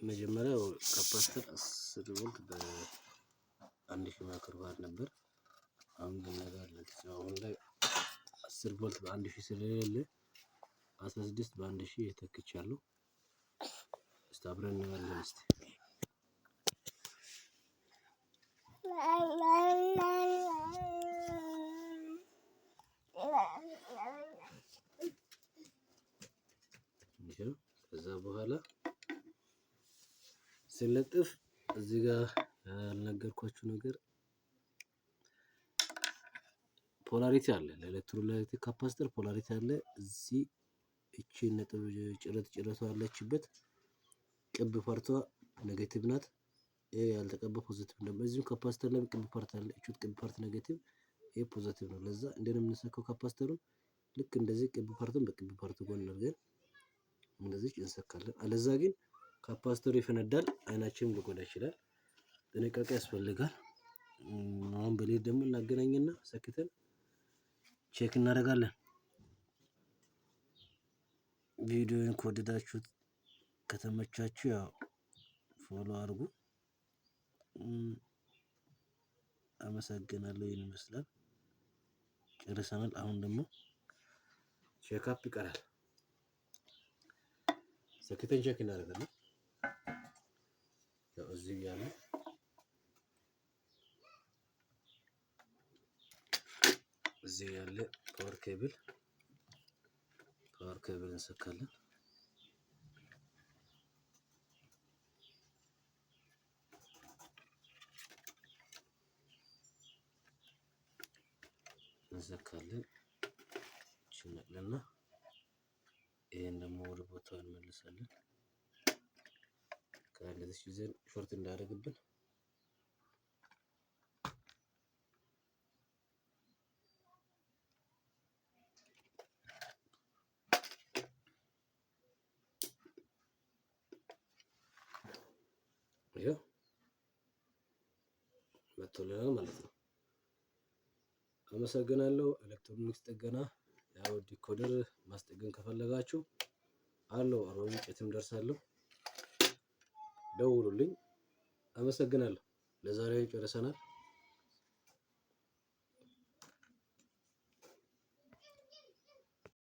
መጀመሪያው ካፓስተር 10 ቮልት በ1000 ማይክሮዋት ነበር። አሁን ግን ነገር ለጊዜው አሁን ላይ 10 ቮልት በ1000 ስለሌለ 16 በ1000 ተክቻለሁ። እስቲ አብረን እናያለን። እስቲ ከዛ በኋላ ስለጥፍ እዚህ ጋር ያልነገርኳችሁ ነገር ፖላሪቲ አለ። ለኤሌክትሮላይቲክ ካፓሲተር ፖላሪቲ አለ። እዚህ እቺ ነጥብ ጭረቷ ያለችበት ቅብ ፓርቷ ኔጌቲቭ ናት። ይሄ ያልተቀባ ፖዚቲቭ ነው። በዚሁ ካፓሲተር ላይ ቅብ ፓርት አለ። እቺ ቅብ ፓርት ኔጌቲቭ፣ ይሄ ፖዚቲቭ ነው። ለዛ እንደንም የምንሰካው ካፓሲተሩን ልክ እንደዚህ ቅብ ፓርቱን በቅብ ፓርቱ ጎን አድርገን እንደዚህ እንሰካለን። አለዛ ግን ካፓሲተሩ ይፈነዳል፣ አይናችንም ሊጎዳ ይችላል። ጥንቃቄ ያስፈልጋል። አሁን በሌድ ደግሞ እናገናኝና ሰክተን ቼክ እናደርጋለን። ቪዲዮውን ከወደዳችሁት ከተመቻችሁ ያው ፎሎ አድርጉ። አመሰግናለሁ። ይሄን ይመስላል። ጨርሰናል። አሁን ደግሞ ቼክአፕ ይቀራል። ሰክተን ቼክ እናደርጋለን። ያው እዚህ ያለ ፓወር ኬብል እንሰካለን። ችነቅልና ይሄን ደግሞ ወደ ቦታው እንመልሳለን። ከለዚህ ይዘን ሾርት እንዳያደርግብን ይሄው መጥቶልናል ማለት ነው። አመሰግናለሁ። ኤሌክትሮኒክስ ጥገና ያው ዲኮደር ማስጠገን ከፈለጋችሁ አለው አሮን ቄትም ደርሳለሁ፣ ደውሉልኝ። አመሰግናለሁ። ለዛሬ ጨርሰናል።